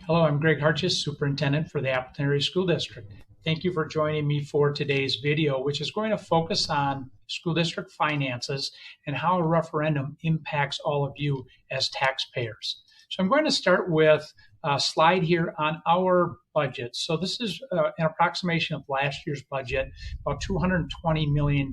Hello, I'm Greg Hartjes, Superintendent for the Appleton Area School District. Thank you for joining me for today's video, which is going to focus on school district finances and how a referendum impacts all of you as taxpayers. So I'm going to start with a slide here on our budget. So this is an approximation of last year's budget, about $220 million.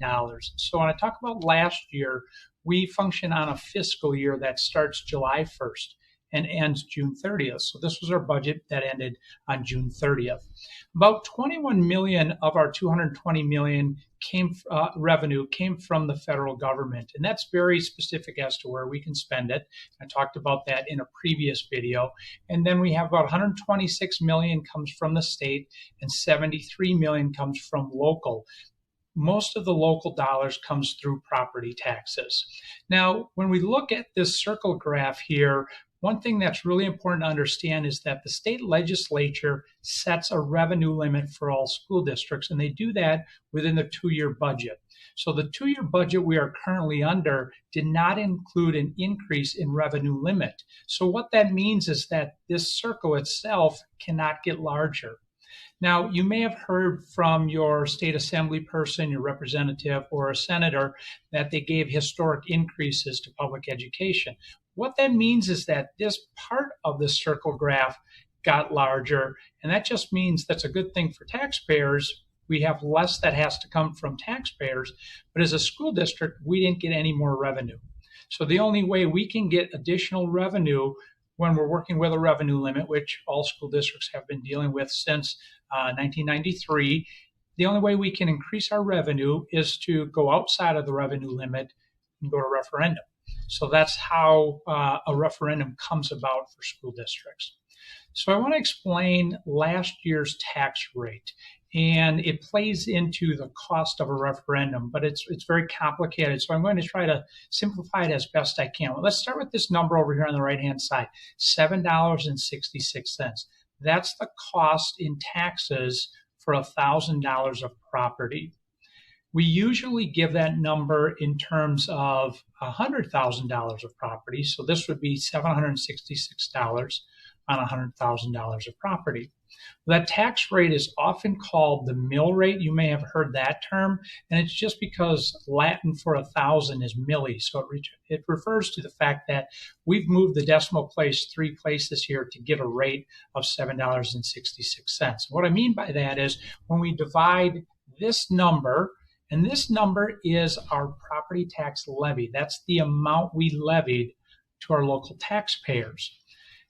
So when I talk about last year, we function on a fiscal year that starts July 1st and ends June 30th. So this was our budget that ended on June 30th. About 21 million of our 220 million revenue came from the federal government, and that's very specific as to where we can spend it. I talked about that in a previous video. And then we have about 126 million comes from the state, and 73 million comes from local. Most of the local dollars comes through property taxes. Now, when we look at this circle graph here, one thing that's really important to understand is that the state legislature sets a revenue limit for all school districts, and they do that within the two-year budget. So the two-year budget we are currently under did not include an increase in revenue limit. So what that means is that this circle itself cannot get larger. Now, you may have heard from your state assembly person, your representative, or a senator that they gave historic increases to public education. What that means is that this part of the circle graph got larger, and that just means that's a good thing for taxpayers. We have less that has to come from taxpayers, but as a school district, we didn't get any more revenue. So the only way we can get additional revenue when we're working with a revenue limit, which all school districts have been dealing with since 1993, the only way we can increase our revenue is to go outside of the revenue limit and go to referendum. So that's how a referendum comes about for school districts. So I want to explain last year's tax rate, and it plays into the cost of a referendum, but it's very complicated. So I'm going to try to simplify it as best I can. Well, let's start with this number over here on the right-hand side, $7.66. That's the cost in taxes for $1,000 of property. We usually give that number in terms of $100,000 of property. So this would be $766 on $100,000 of property. That tax rate is often called the mill rate. You may have heard that term, and it's just because Latin for 1,000 is milli. So it refers to the fact that we've moved the decimal place 3 places here to get a rate of $7.66. What I mean by that is when we divide this number, and this number is our property tax levy. That's the amount we levied to our local taxpayers.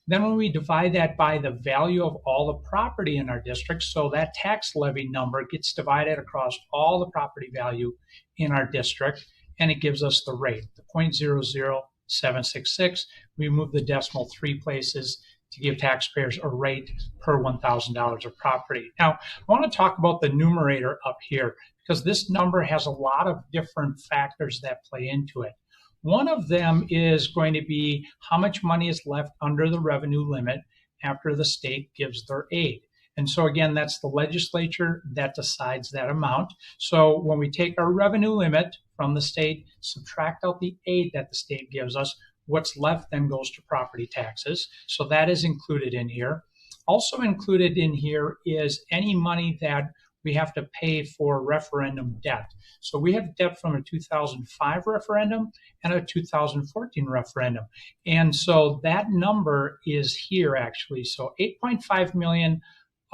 Then when we divide that by the value of all the property in our district, so that tax levy number gets divided across all the property value in our district, and it gives us the rate, the 0.00766. We move the decimal 3 places to give taxpayers a rate per $1,000 of property. Now, I want to talk about the numerator up here because this number has a lot of different factors that play into it. One of them is going to be how much money is left under the revenue limit after the state gives their aid. And so again, that's the legislature that decides that amount. So when we take our revenue limit from the state, subtract out the aid that the state gives us, what's left then goes to property taxes. So that is included in here. Also included in here is any money that we have to pay for referendum debt. So we have debt from a 2005 referendum and a 2014 referendum. And so that number is here actually. So 8.5 million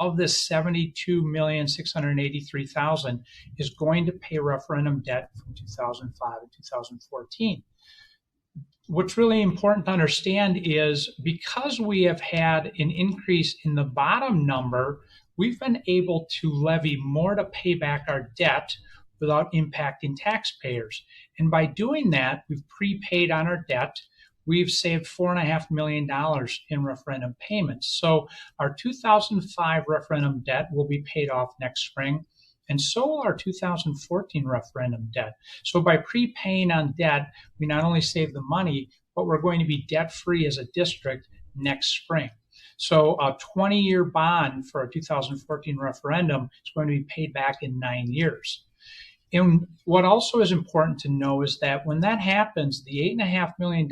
of this 72,683,000 is going to pay referendum debt from 2005 and 2014. What's really important to understand is because we have had an increase in the bottom number, we've been able to levy more to pay back our debt without impacting taxpayers. And by doing that, we've prepaid on our debt. We've saved $4.5 million in referendum payments. So our 2005 referendum debt will be paid off next spring, and so will our 2014 referendum debt. So by prepaying on debt, we not only save the money, but we're going to be debt-free as a district next spring. So a 20-year bond for a 2014 referendum is going to be paid back in 9 years. And what also is important to know is that when that happens, the $8.5 million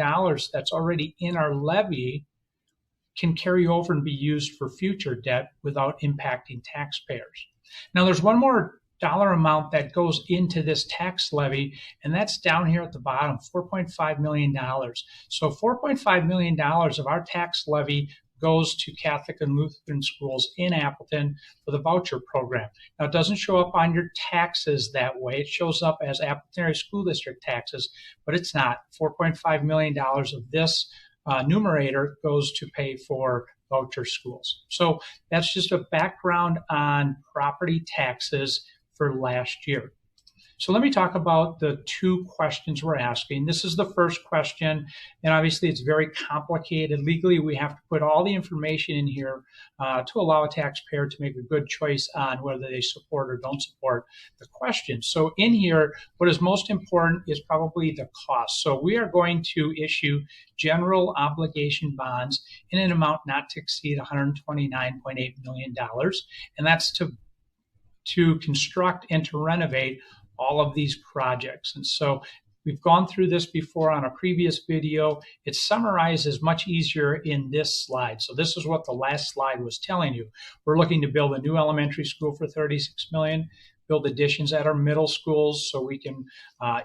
that's already in our levy can carry over and be used for future debt without impacting taxpayers. Now, there's one more dollar amount that goes into this tax levy, and that's down here at the bottom, $4.5 million. So $4.5 million of our tax levy goes to Catholic and Lutheran schools in Appleton for the voucher program. Now, it doesn't show up on your taxes that way. It shows up as Appleton Area School District taxes, but it's not. $4.5 million of this numerator goes to pay for voucher schools. So that's just a background on property taxes for last year. So let me talk about the two questions we're asking. This is the first question, and obviously it's very complicated. Legally, we have to put all the information in here to allow a taxpayer to make a good choice on whether they support or don't support the question. So in here, what is most important is probably the cost. So we are going to issue general obligation bonds in an amount not to exceed $129.8 million, and that's to construct and to renovate all of these projects. And so we've gone through this before on a previous video. It's summarized as much easier in this slide. So this is what the last slide was telling you. We're looking to build a new elementary school for $36 million, build additions at our middle schools so we can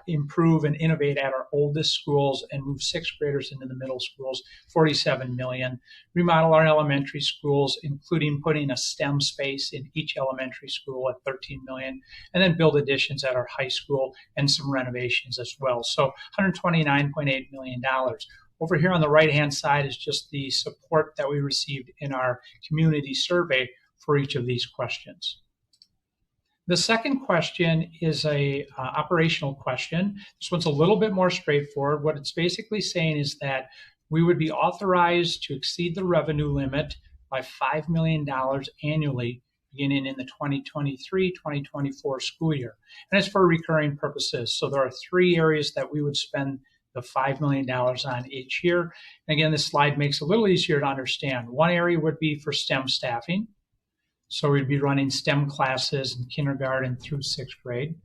improve and innovate at our oldest schools and move sixth graders into the middle schools, $47 million. Remodel our elementary schools, including putting a STEM space in each elementary school at $13 million, and then build additions at our high school and some renovations as well. So $129.8 million. Over here on the right-hand side is just the support that we received in our community survey for each of these questions. The second question is a operational question. This one's a little bit more straightforward. What it's basically saying is that we would be authorized to exceed the revenue limit by $5 million annually beginning in the 2023-2024 school year. And it's for recurring purposes. So there are three areas that we would spend the $5 million on each year. And again, this slide makes it a little easier to understand. One area would be for STEM staffing. So we'd be running STEM classes in kindergarten through sixth grade.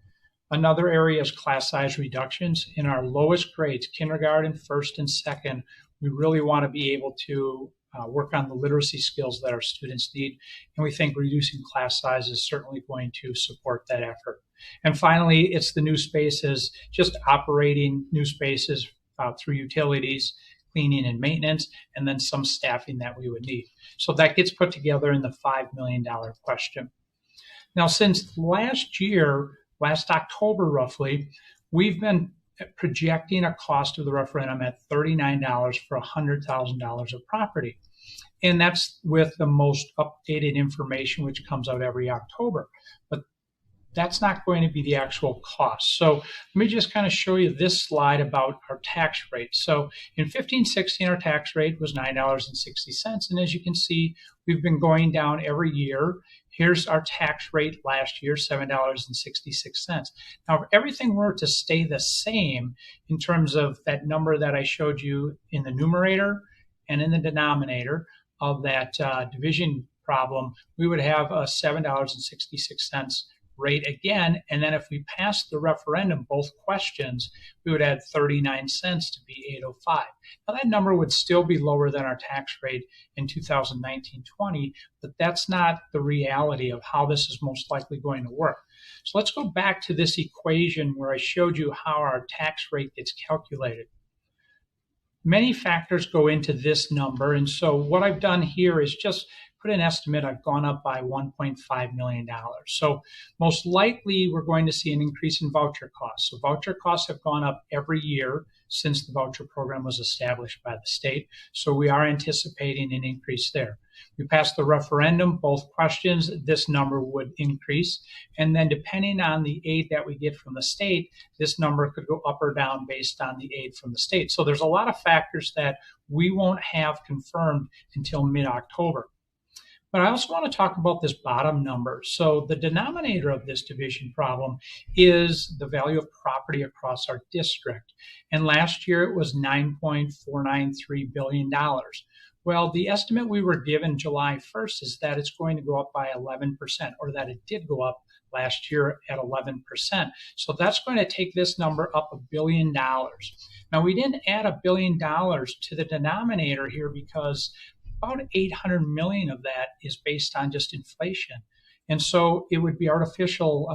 Another area is class size reductions. In our lowest grades, kindergarten, first and second, we really want to be able to work on the literacy skills that our students need. And we think reducing class size is certainly going to support that effort. And finally, it's the new spaces, just operating new spaces through utilities, cleaning and maintenance, and then some staffing that we would need. So that gets put together in the $5 million question. Now, since last year, last October roughly, we've been projecting a cost of the referendum at $39 for $100,000 of property. And that's with the most updated information, which comes out every October. But that's not going to be the actual cost. So let me just kind of show you this slide about our tax rate. So in 15-16, our tax rate was $9.60. And as you can see, we've been going down every year. Here's our tax rate last year, $7.66. Now, if everything were to stay the same in terms of that number that I showed you in the numerator and in the denominator of that division problem, we would have a $7.66 rate again, and then if we passed the referendum, both questions, we would add 39 cents to be 805. Now that number would still be lower than our tax rate in 2019-20, but that's not the reality of how this is most likely going to work. So let's go back to this equation where I showed you how our tax rate gets calculated. Many factors go into this number, and so what I've done here is just put an estimate. I've gone up by $1.5 million. So most likely we're going to see an increase in voucher costs. So voucher costs have gone up every year since the voucher program was established by the state. So we are anticipating an increase there. We passed the referendum, both questions, this number would increase. And then depending on the aid that we get from the state, this number could go up or down based on the aid from the state. So there's a lot of factors that we won't have confirmed until mid-October. But I also want to talk about this bottom number. So the denominator of this division problem is the value of property across our district. And last year it was $9.493 billion. Well, the estimate we were given July 1st is that it's going to go up by 11%, or that it did go up last year at 11%. So that's going to take this number up $1 billion. Now, we didn't add $1 billion to the denominator here because about 800 million of that is based on just inflation. And so it would be artificial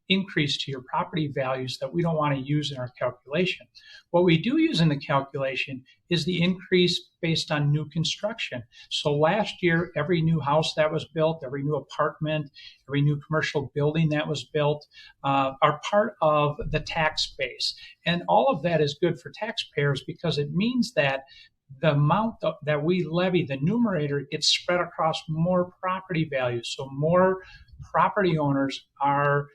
increase to your property values that we don't want to use in our calculation. What we do use in the calculation is the increase based on new construction. So last year, every new house that was built, every new apartment, every new commercial building that was built are part of the tax base. And all of that is good for taxpayers because it means that the amount that we levy, the numerator, gets spread across more property values. So more property owners are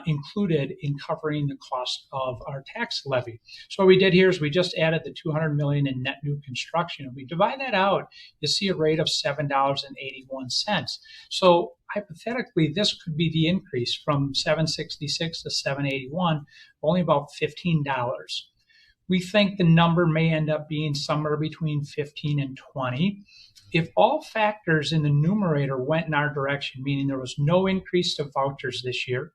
included in covering the cost of our tax levy. So what we did here is we just added the 200 million in net new construction. If we divide that out, you see a rate of $7.81. So hypothetically, this could be the increase from 766 to 781, only about $15. We think the number may end up being somewhere between 15 and 20. If all factors in the numerator went in our direction, meaning there was no increase to vouchers this year,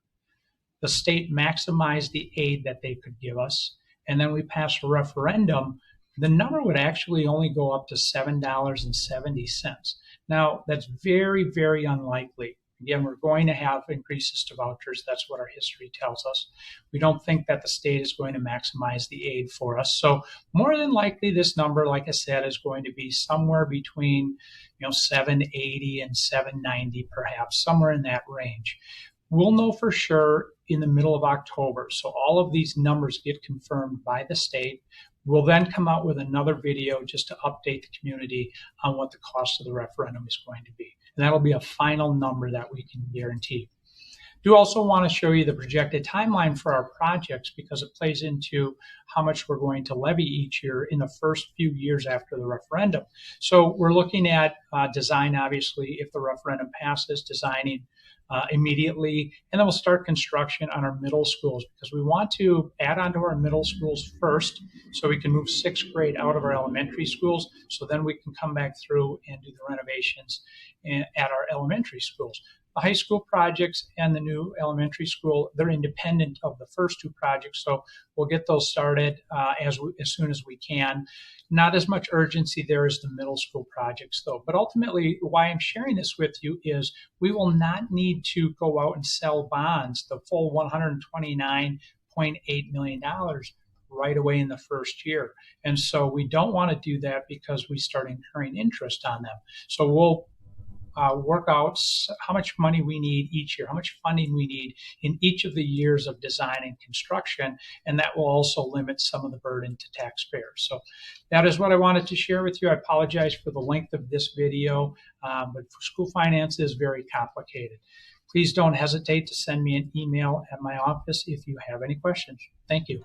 the state maximized the aid that they could give us, and then we passed a referendum, the number would actually only go up to $7.70. Now, that's very, very unlikely. Again, we're going to have increases to vouchers. That's what our history tells us. We don't think that the state is going to maximize the aid for us. So more than likely, this number, like I said, is going to be somewhere between 780 and 790, perhaps, somewhere in that range. We'll know for sure in the middle of October. So all of these numbers get confirmed by the state. We'll then come out with another video just to update the community on what the cost of the referendum is going to be. And that'll be a final number that we can guarantee. Do also want to show you the projected timeline for our projects because it plays into how much we're going to levy each year in the first few years after the referendum. So we're looking at design, obviously, if the referendum passes, designing immediately, and then we'll start construction on our middle schools because we want to add on to our middle schools first so we can move sixth grade out of our elementary schools, so then we can come back through and do the renovations at our elementary schools. The high school projects and the new elementary school, they're independent of the first two projects, so we'll get those started as soon as we can. Not as much urgency there as the middle school projects, though. But ultimately, why I'm sharing this with you is we will not need to go out and sell bonds, the full $129.8 million right away in the first year. And so we don't want to do that because we start incurring interest on them. So we'll work out how much money we need each year, how much funding we need in each of the years of design and construction, and that will also limit some of the burden to taxpayers. So that is what I wanted to share with you. I apologize for the length of this video, but school finance is very complicated. Please don't hesitate to send me an email at my office if you have any questions. Thank you.